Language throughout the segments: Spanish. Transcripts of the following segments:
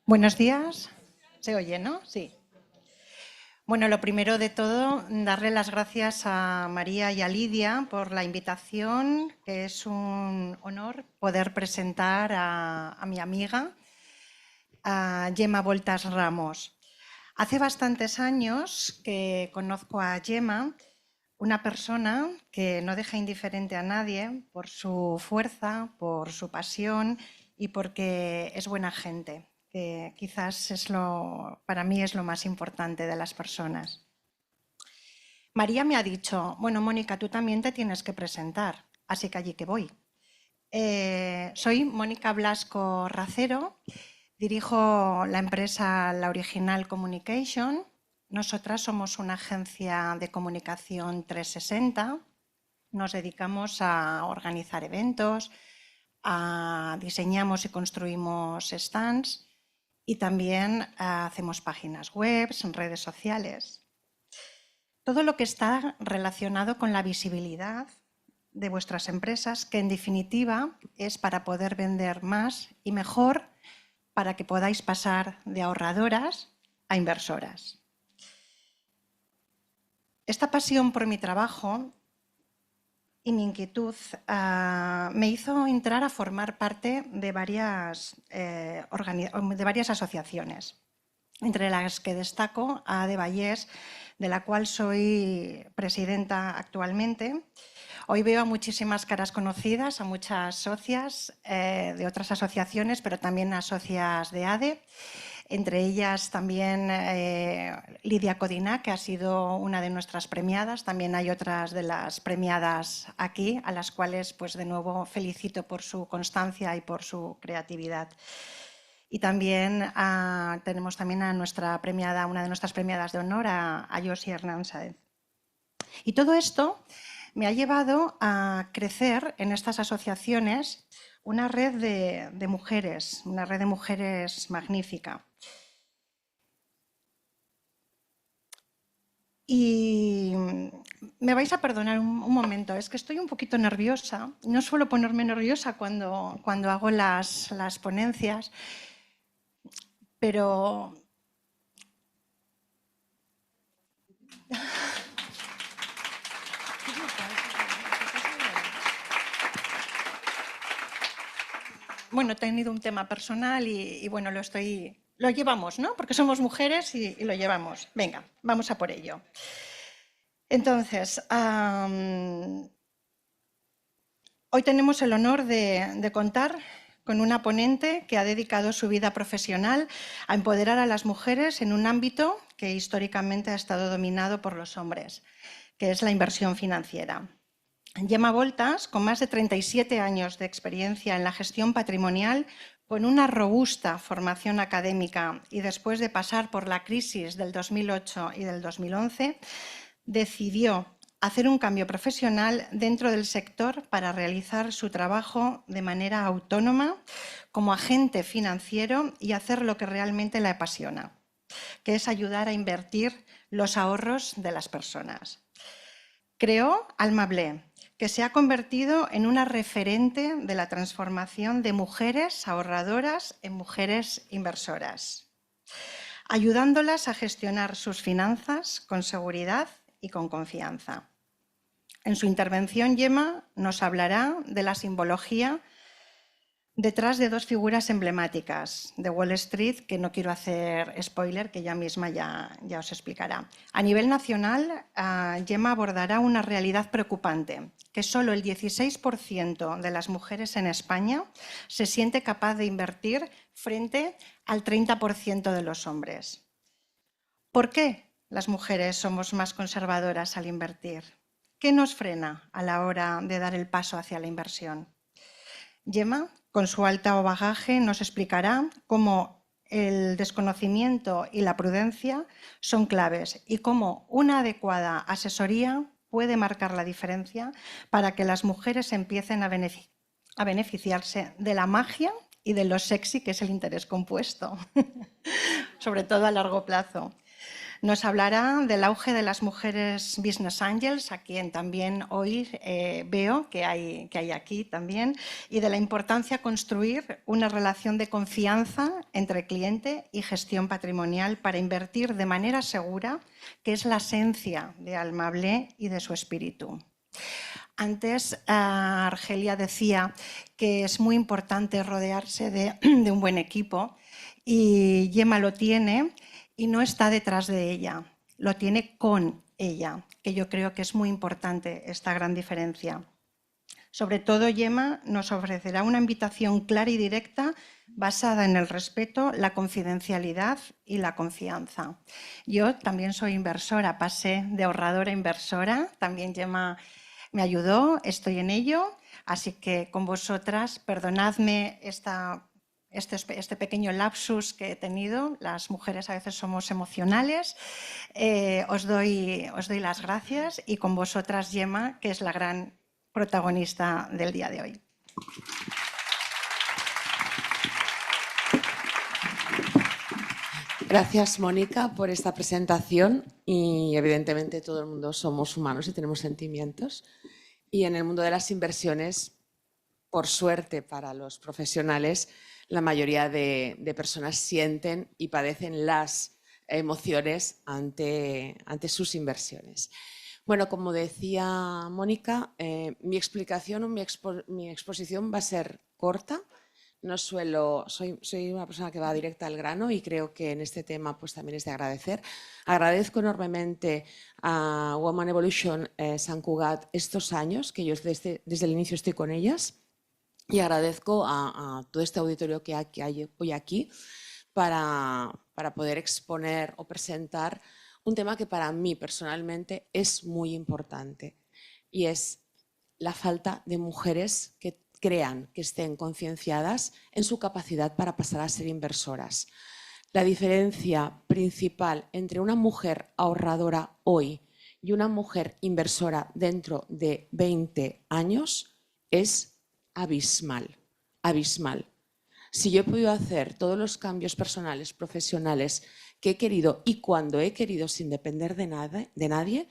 Buenos días. ¿Se oye, no? Sí. Bueno, lo primero de todo, darle las gracias a María y a Lidia por la invitación, que es un honor poder presentar a mi amiga, a Gemma Voltas Ramos. Hace bastantes años que conozco a Gemma, una persona que no deja indiferente a nadie por su fuerza, por su pasión y porque es buena gente, que quizás para mí es lo más importante de las personas. María me ha dicho, bueno, Mónica, tú también te tienes que presentar, así que allí que voy. Soy Mónica Blasco Racero, dirijo la empresa La Original Communication. Nosotras somos una agencia de comunicación 360. Nos dedicamos a organizar eventos, diseñamos y construimos stands y también hacemos páginas web, redes sociales. Todo lo que está relacionado con la visibilidad de vuestras empresas, que en definitiva es para poder vender más y mejor, para que podáis pasar de ahorradoras a inversoras. Esta pasión por mi trabajo y mi inquietud me hizo entrar a formar parte de varias asociaciones, entre las que destaco a de Vallès, de la cual soy presidenta actualmente. Hoy veo a muchísimas caras conocidas, a muchas socias de otras asociaciones, pero también a socias de ADE. Entre ellas también Lidia Codina, que ha sido una de nuestras premiadas. También hay otras de las premiadas aquí, a las cuales pues de nuevo felicito por su constancia y por su creatividad. Y también tenemos también a nuestra premiada, una de nuestras premiadas de honor, a Josi Hernán Sáenz. Y todo esto me ha llevado a crecer en estas asociaciones una red de mujeres, una red de mujeres magnífica. Y me vais a perdonar un momento, es que estoy un poquito nerviosa. No suelo ponerme nerviosa cuando hago las ponencias, pero bueno, he tenido un tema personal y bueno, lo llevamos, ¿no? Porque somos mujeres y lo llevamos. Venga, vamos a por ello. Entonces, hoy tenemos el honor de contar con una ponente que ha dedicado su vida profesional a empoderar a las mujeres en un ámbito que históricamente ha estado dominado por los hombres, que es la inversión financiera. Gemma Voltas, con más de 37 años de experiencia en la gestión patrimonial, con una robusta formación académica y después de pasar por la crisis del 2008 y del 2011, decidió hacer un cambio profesional dentro del sector para realizar su trabajo de manera autónoma como agente financiero y hacer lo que realmente le apasiona, que es ayudar a invertir los ahorros de las personas. Creó Almablé, que se ha convertido en una referente de la transformación de mujeres ahorradoras en mujeres inversoras, ayudándolas a gestionar sus finanzas con seguridad y con confianza. En su intervención, Gemma nos hablará de la simbología detrás de dos figuras emblemáticas de Wall Street, que no quiero hacer spoiler, que ella misma ya os explicará. A nivel nacional, Gemma abordará una realidad preocupante, que solo el 16% de las mujeres en España se siente capaz de invertir frente al 30% de los hombres. ¿Por qué las mujeres somos más conservadoras al invertir? ¿Qué nos frena a la hora de dar el paso hacia la inversión? Gemma, con su alto bagaje, nos explicará cómo el desconocimiento y la prudencia son claves y cómo una adecuada asesoría puede marcar la diferencia para que las mujeres empiecen a beneficiarse de la magia y de lo sexy que es el interés compuesto, sobre todo a largo plazo. Nos hablará del auge de las mujeres Business Angels, a quien también hoy veo que hay aquí también, y de la importancia de construir una relación de confianza entre cliente y gestión patrimonial para invertir de manera segura, que es la esencia de Almable y de su espíritu. Antes, Argelia decía que es muy importante rodearse de un buen equipo y Gemma lo tiene y no está detrás de ella, lo tiene con ella, que yo creo que es muy importante esta gran diferencia. Sobre todo, Gemma nos ofrecerá una invitación clara y directa basada en el respeto, la confidencialidad y la confianza. Yo también soy inversora, pasé de ahorradora a inversora, también Gemma me ayudó, estoy en ello, así que con vosotras, perdonadme este pequeño lapsus que he tenido, las mujeres a veces somos emocionales, os doy las gracias y con vosotras, Gemma, que es la gran protagonista del día de hoy. Gracias, Mónica, por esta presentación y evidentemente todo el mundo somos humanos y tenemos sentimientos y en el mundo de las inversiones, por suerte para los profesionales, la mayoría de personas sienten y padecen las emociones ante sus inversiones. Bueno, como decía Mónica, mi explicación o mi exposición va a ser corta. No soy una persona que va directa al grano y creo que en este tema pues también es de agradecer. Agradezco enormemente a Women Evolution Sant Cugat estos años, que yo desde el inicio estoy con ellas, y agradezco a todo este auditorio que hay hoy aquí para poder exponer o presentar un tema que para mí personalmente es muy importante y es la falta de mujeres que crean, que estén concienciadas en su capacidad para pasar a ser inversoras. La diferencia principal entre una mujer ahorradora hoy y una mujer inversora dentro de 20 años es abismal, abismal. Si yo he podido hacer todos los cambios personales, profesionales que he querido y cuando he querido sin depender de nadie,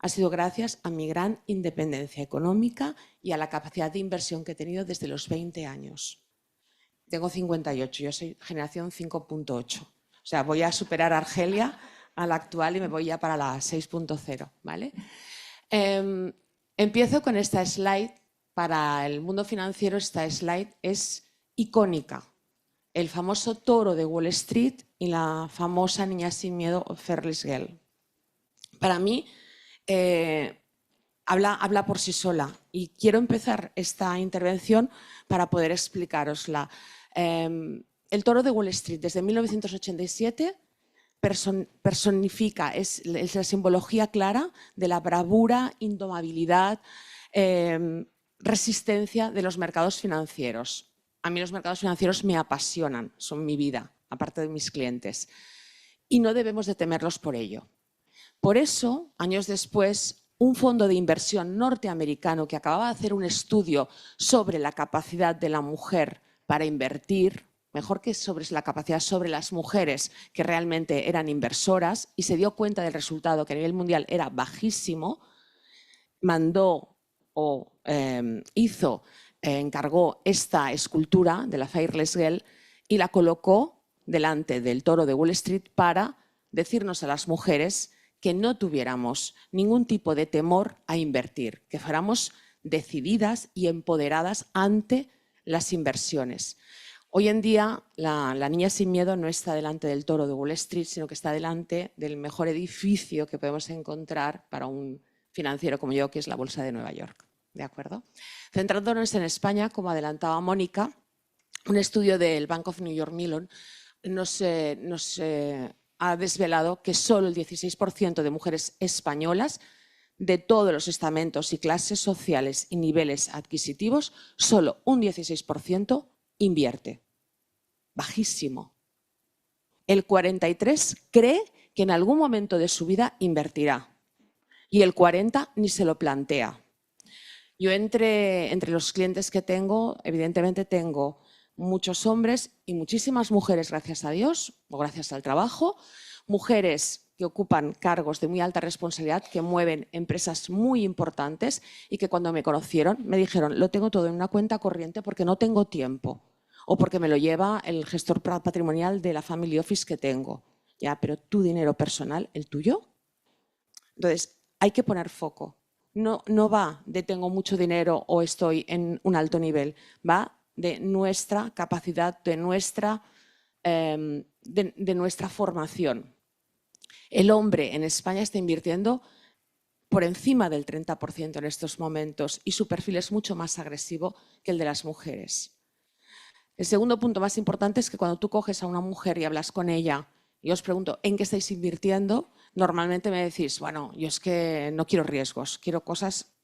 ha sido gracias a mi gran independencia económica y a la capacidad de inversión que he tenido desde los 20 años. Tengo 58, yo soy generación 5.8. O sea, voy a superar a Argelia, a la actual, y me voy ya para la 6.0, ¿vale? Empiezo con esta slide. Para el mundo financiero esta slide es icónica. El famoso toro de Wall Street y la famosa niña sin miedo, Fearless Girl. Para mí, habla por sí sola y quiero empezar esta intervención para poder explicarosla. El toro de Wall Street desde 1987 personifica, es la simbología clara de la bravura, indomabilidad, resistencia de los mercados financieros. A mí los mercados financieros me apasionan, son mi vida, aparte de mis clientes. Y no debemos de temerlos por ello. Por eso, años después, un fondo de inversión norteamericano que acababa de hacer un estudio sobre la capacidad de la mujer para invertir, mejor que sobre la capacidad sobre las mujeres que realmente eran inversoras, y se dio cuenta del resultado que a nivel mundial era bajísimo, mandó o encargó esta escultura de la Fearless Girl y la colocó delante del toro de Wall Street para decirnos a las mujeres que no tuviéramos ningún tipo de temor a invertir, que fuéramos decididas y empoderadas ante las inversiones. Hoy en día la niña sin miedo no está delante del toro de Wall Street, sino que está delante del mejor edificio que podemos encontrar para un financiero como yo, que es la Bolsa de Nueva York. ¿De acuerdo? Centrándonos en España, como adelantaba Mónica, un estudio del Bank of New York Mellon nos ha desvelado que solo el 16% de mujeres españolas de todos los estamentos y clases sociales y niveles adquisitivos, solo un 16% invierte. Bajísimo. El 43% cree que en algún momento de su vida invertirá y el 40% ni se lo plantea. Yo entre los clientes que tengo, evidentemente tengo muchos hombres y muchísimas mujeres, gracias a Dios, o gracias al trabajo, mujeres que ocupan cargos de muy alta responsabilidad, que mueven empresas muy importantes y que cuando me conocieron me dijeron, lo tengo todo en una cuenta corriente porque no tengo tiempo o porque me lo lleva el gestor patrimonial de la family office que tengo. Ya, pero tu dinero personal, ¿el tuyo? Entonces, hay que poner foco. No va de tengo mucho dinero o estoy en un alto nivel, va de nuestra capacidad, de nuestra formación. El hombre en España está invirtiendo por encima del 30% en estos momentos y su perfil es mucho más agresivo que el de las mujeres. El segundo punto más importante es que cuando tú coges a una mujer y hablas con ella y os pregunto ¿en qué estáis invirtiendo? Normalmente me decís, bueno, yo es que no quiero riesgos, quiero cosas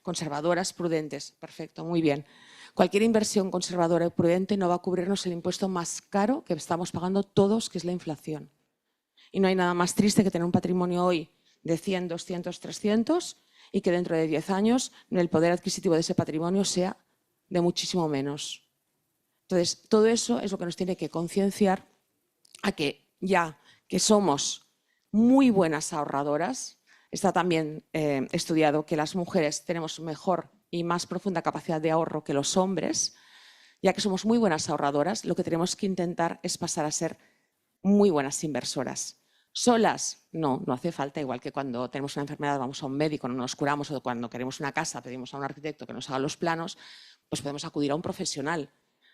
conservadoras, prudentes. Perfecto, muy bien. Cualquier inversión conservadora y prudente no va a cubrirnos el impuesto más caro que estamos pagando todos, que es la inflación. Y no hay nada más triste que tener un patrimonio hoy de 100, 200, 300 y que dentro de 10 años el poder adquisitivo de ese patrimonio sea de muchísimo menos. Entonces, todo eso es lo que nos tiene que concienciar a que ya que somos muy buenas ahorradoras, está también estudiado que las mujeres tenemos mejor y más profunda capacidad de ahorro que los hombres, ya que somos muy buenas ahorradoras, lo que tenemos que intentar es pasar a ser muy buenas inversoras. Solas, no hace falta, igual que cuando tenemos una enfermedad vamos a un médico, no nos curamos, o cuando queremos una casa pedimos a un arquitecto que nos haga los planos, pues podemos acudir a un profesional,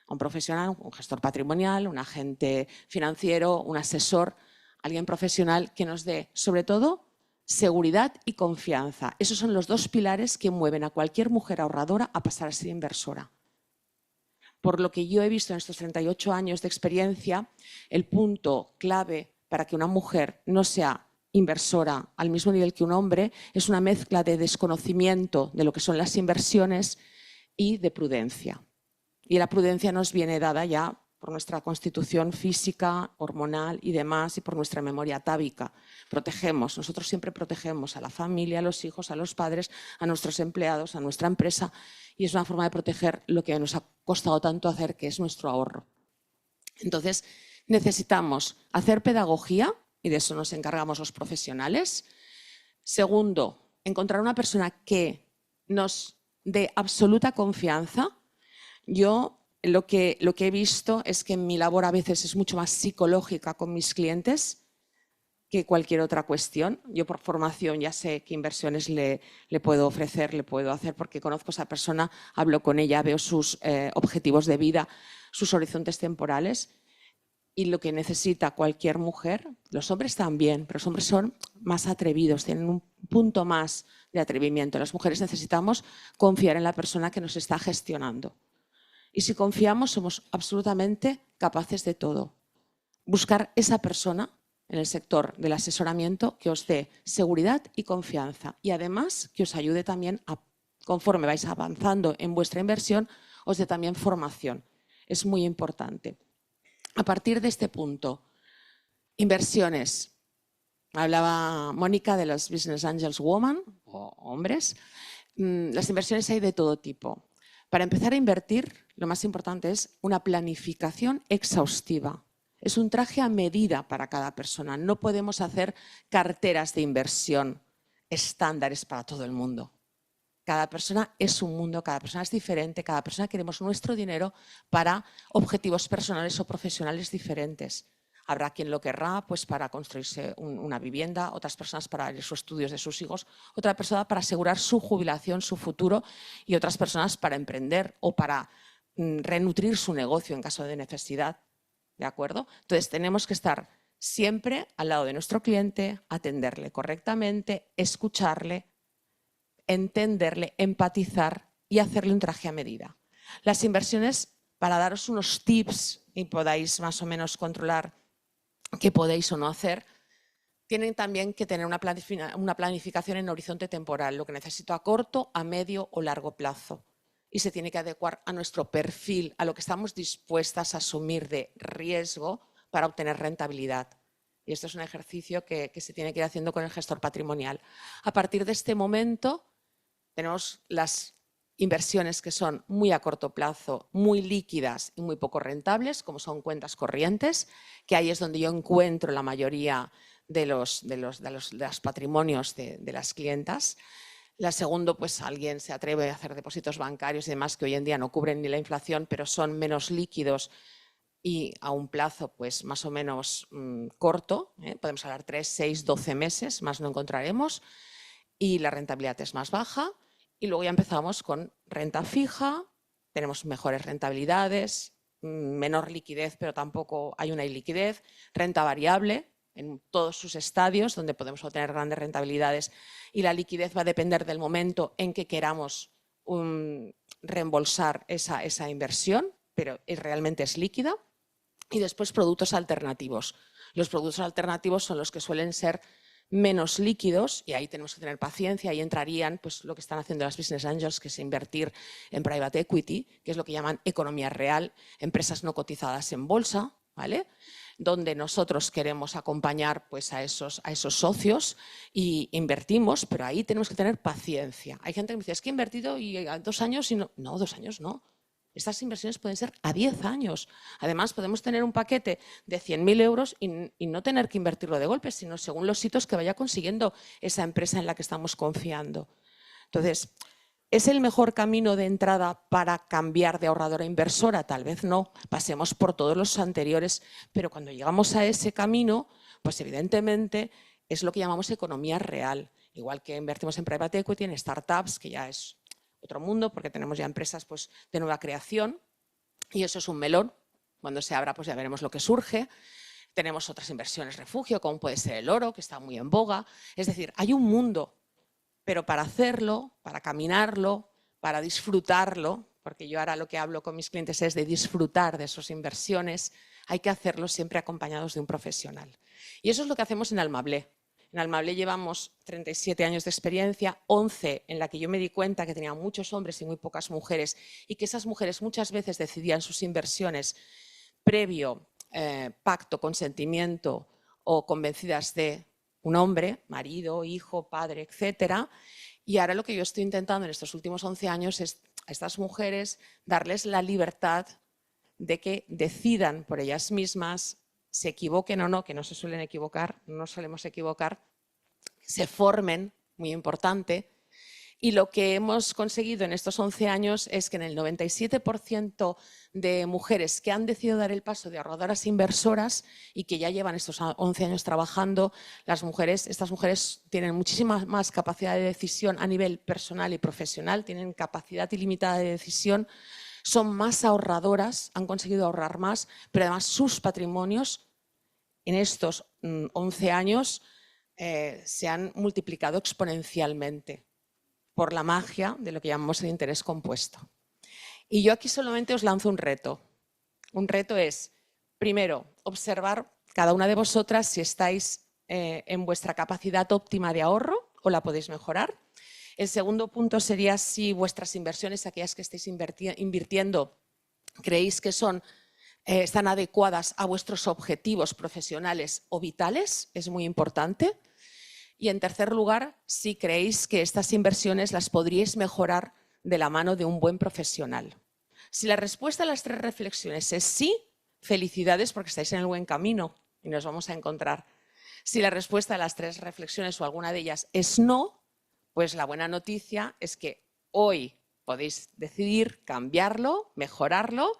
un gestor patrimonial, un agente financiero, un asesor, alguien profesional que nos dé, sobre todo, seguridad y confianza. Esos son los dos pilares que mueven a cualquier mujer ahorradora a pasar a ser inversora. Por lo que yo he visto en estos 38 años de experiencia, el punto clave para que una mujer no sea inversora al mismo nivel que un hombre es una mezcla de desconocimiento de lo que son las inversiones y de prudencia. Y la prudencia nos viene dada ya por nuestra constitución física, hormonal y demás, y por nuestra memoria atávica. Nosotros siempre protegemos a la familia, a los hijos, a los padres, a nuestros empleados, a nuestra empresa, y es una forma de proteger lo que nos ha costado tanto hacer, que es nuestro ahorro. Entonces, necesitamos hacer pedagogía, y de eso nos encargamos los profesionales. Segundo, encontrar una persona que nos dé absoluta confianza. Yo lo que he visto es que mi labor a veces es mucho más psicológica con mis clientes que cualquier otra cuestión. Yo por formación ya sé qué inversiones le puedo ofrecer, le puedo hacer, porque conozco a esa persona, hablo con ella, veo sus objetivos de vida, sus horizontes temporales. Y lo que necesita cualquier mujer, los hombres también, pero los hombres son más atrevidos, tienen un punto más de atrevimiento. Las mujeres necesitamos confiar en la persona que nos está gestionando. Y si confiamos, somos absolutamente capaces de todo. Buscar esa persona en el sector del asesoramiento que os dé seguridad y confianza y además que os ayude también conforme vais avanzando en vuestra inversión, os dé también formación. Es muy importante. A partir de este punto, inversiones. Hablaba Mónica de los Business Angels Women, o hombres. Las inversiones hay de todo tipo. Para empezar a invertir, lo más importante es una planificación exhaustiva. Es un traje a medida para cada persona. No podemos hacer carteras de inversión estándares para todo el mundo. Cada persona es un mundo, cada persona es diferente, cada persona queremos nuestro dinero para objetivos personales o profesionales diferentes. Habrá quien lo querrá pues, para construirse una vivienda, otras personas para los estudios de sus hijos, otra persona para asegurar su jubilación, su futuro y otras personas para emprender o para renutrir su negocio en caso de necesidad. ¿De acuerdo? Entonces tenemos que estar siempre al lado de nuestro cliente, atenderle correctamente, escucharle, entenderle, empatizar y hacerle un traje a medida. Las inversiones, para daros unos tips y podáis más o menos controlar qué podéis o no hacer, tienen también que tener una planificación en horizonte temporal, lo que necesito a corto, a medio o largo plazo. Y se tiene que adecuar a nuestro perfil, a lo que estamos dispuestas a asumir de riesgo para obtener rentabilidad. Y esto es un ejercicio que se tiene que ir haciendo con el gestor patrimonial. A partir de este momento tenemos las inversiones que son muy a corto plazo, muy líquidas y muy poco rentables, como son cuentas corrientes, que ahí es donde yo encuentro la mayoría de los patrimonios de las clientas. La segunda, pues alguien se atreve a hacer depósitos bancarios y demás que hoy en día no cubren ni la inflación, pero son menos líquidos y a un plazo pues más o menos corto, podemos hablar 3, 6, 12 meses, más no encontraremos, y la rentabilidad es más baja. Y luego ya empezamos con renta fija, tenemos mejores rentabilidades, menor liquidez, pero tampoco hay una iliquidez, renta variable en todos sus estadios, donde podemos obtener grandes rentabilidades, y la liquidez va a depender del momento en que queramos reembolsar esa inversión, pero realmente es líquida. Y después productos alternativos. Los productos alternativos son los que suelen ser menos líquidos y ahí tenemos que tener paciencia. Ahí entrarían pues, lo que están haciendo las Business Angels, que es invertir en private equity, que es lo que llaman economía real, empresas no cotizadas en bolsa, ¿vale? Donde nosotros queremos acompañar pues, a esos socios y invertimos, pero ahí tenemos que tener paciencia. Hay gente que me dice, es que he invertido y a 2 años y no. No, 2 años no. Estas inversiones pueden ser a 10 años. Además, podemos tener un paquete de 100.000 euros y no tener que invertirlo de golpe, sino según los hitos que vaya consiguiendo esa empresa en la que estamos confiando. Entonces, ¿es el mejor camino de entrada para cambiar de ahorradora a inversora? Tal vez no. Pasemos por todos los anteriores, pero cuando llegamos a ese camino, pues evidentemente es lo que llamamos economía real. Igual que invertimos en private equity, en startups, que ya es otro mundo, porque tenemos ya empresas pues, de nueva creación y eso es un melón. Cuando se abra pues ya veremos lo que surge. Tenemos otras inversiones refugio, como puede ser el oro, que está muy en boga. Es decir, hay un mundo, pero para hacerlo, para caminarlo, para disfrutarlo, porque yo ahora lo que hablo con mis clientes es de disfrutar de sus inversiones, hay que hacerlo siempre acompañados de un profesional. Y eso es lo que hacemos en Almablé. En Almablé llevamos 37 años de experiencia, 11 en la que yo me di cuenta que tenía muchos hombres y muy pocas mujeres y que esas mujeres muchas veces decidían sus inversiones previo pacto, consentimiento o convencidas de un hombre, marido, hijo, padre, etcétera. Y ahora lo que yo estoy intentando en estos últimos 11 años es a estas mujeres darles la libertad de que decidan por ellas mismas, se equivoquen o no, que no se suelen equivocar, no solemos equivocar, se formen, muy importante. Y lo que hemos conseguido en estos 11 años es que en el 97% de mujeres que han decidido dar el paso de ahorradoras inversoras y que ya llevan estos 11 años trabajando, estas mujeres tienen muchísima más capacidad de decisión a nivel personal y profesional, tienen capacidad ilimitada de decisión, son más ahorradoras, han conseguido ahorrar más, pero además sus patrimonios en estos 11 años se han multiplicado exponencialmente por la magia de lo que llamamos el interés compuesto. Y yo aquí solamente os lanzo un reto. Un reto es, primero, observar cada una de vosotras si estáis en vuestra capacidad óptima de ahorro o la podéis mejorar. El segundo punto sería si vuestras inversiones, aquellas que estéis invirtiendo, creéis que están adecuadas a vuestros objetivos profesionales o vitales, es muy importante. Y en tercer lugar, si creéis que estas inversiones las podríais mejorar de la mano de un buen profesional. Si la respuesta a las 3 reflexiones es sí, felicidades porque estáis en el buen camino y nos vamos a encontrar. Si la respuesta a las 3 reflexiones o alguna de ellas es no, pues la buena noticia es que hoy podéis decidir cambiarlo, mejorarlo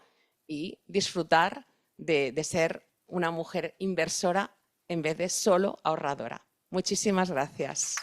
y disfrutar de ser una mujer inversora en vez de solo ahorradora. Muchísimas gracias.